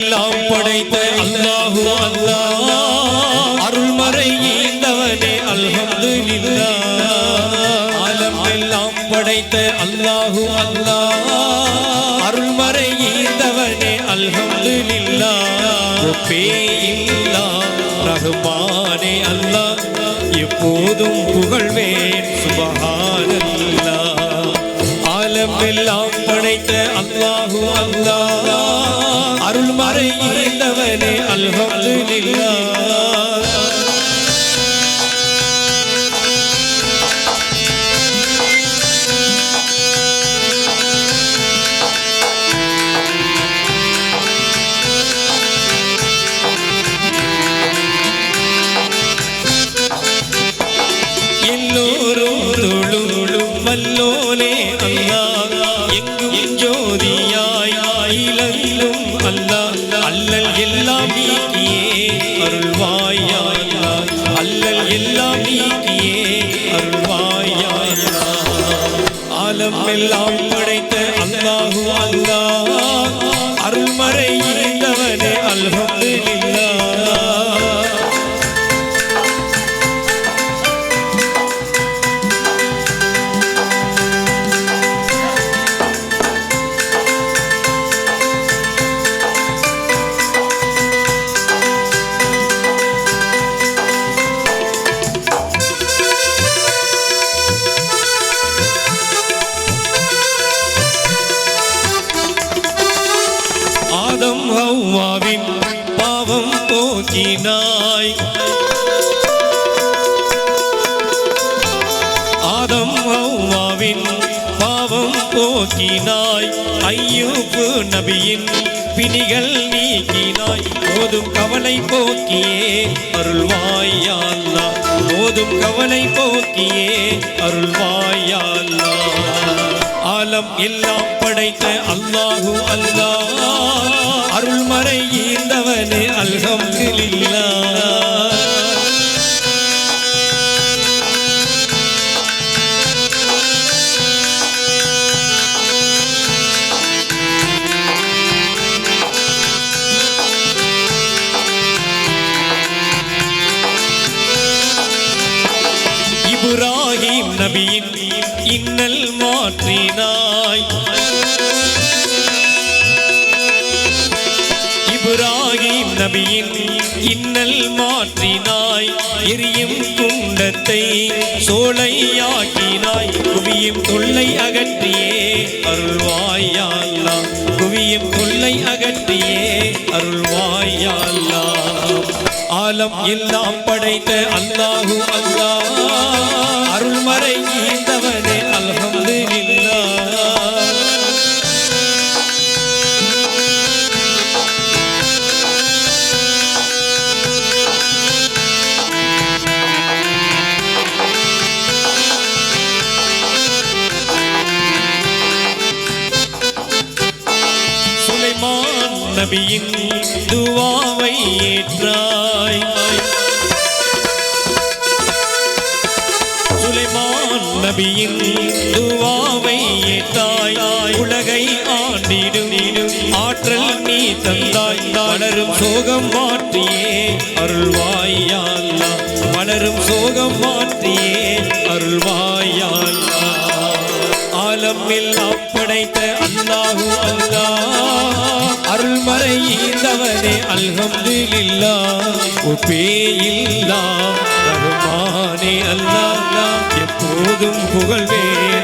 எல்லாம் படைத்த அல்லாஹு அல்லாஹ் அருள்மறை ஈந்தவனே அல்ஹம்துலில்லாஹ். ஆலம் எல்லாம் படைத்த அல்லாஹு அல்லாஹ் அருள்மறை ஈந்தவனே அல்ஹம்துலில்லாஹ். ஒப்பே இல்லா ரஹ்மானே அல்லாஹ் எப்போதும் புகழ்வேன் சுப்ஹானல்லாஹ். ஆலம் எல்லாம் படைத்த அல்லாஹு அல்லாஹ் அருள்மறை ஈந்தவனே அல்ஹம்துலில்லாஹ். எல்லோரும் தொழும் வல்லோனே அல்லாஹ் எங்கும் ஜோதியாய் இலங்கிலும் அல்லாஹ் அல்லல் எல்லாம் நீக்கியே அருள்வாயா அல்லாஹ் அல்லல் எல்லாம் நீக்கியே அருள்வாயா அல்லாஹ். ஆலம் எல்லாம் படைத்த அல்லாஹு அல்லாஹ் அருள்மறை ஈந்தவனே அல்ஹம்துலில்லாஹ். ஆதம் ஹவ்வாவின் பாவம் போக்கினாய் ஆதம் ஹவ்வாவின் பாவம் போக்கினாய் ஐயூப் நபியின் பிணிகள் நீக்கினாய் போதும் கவலை போக்கியே அருள்வாயா அல்லாஹ் போதும் கவலை போக்கியே அருள்வாயா அல்லாஹ். ஆலம் எல்லாம் படைத்த அல்லாஹு அல்லாஹ் அருள்மறை ஈந்தவனே அல்ஹம்துலில்லாஹ். இப்ராஹிம் நபியின் இன்னல் மாற்றினாய் இப்ராஹிம் நபியின் இன்னல் மாற்றினாய் எரியும் குண்டத்தை சோலையாக்கினாய் குவியும் தொல்லை அகற்றியே அருள்வாயா அல்லாஹ் குவியும் தொல்லை அகற்றியே அருள்வாயா அல்லாஹ். ஆலம் எல்லாம் படைத்த அல்லாஹு அல்லாஹ் அருள்மறை ஈந்தவனே அல்ஹம்துலில்லாஹ். சுலைமான் நபியின் துஆவை ஏற்றாய் சுலைமான் நபியின் துஆவை ஏற்றாய் உலகை ஆண்டிடும் ஆற்றல் நீ தந்தாய் வளரும் சோகம் மாற்றியே அருள்வாயா அல்லாஹ் வளரும் சோகம் மாற்றியே அருள்வாயா அல்லாஹ். ஆலம் எல்லாம் படைத்த அல்லாஹு அல்லாஹ் அருள்மறை ஈந்தவனே அல்ஹம்துலில்லாஹ். ஒப்பே இல்லா ரஹ்மானே அல்லாஹ் எப்போதும் புகழ்வேன்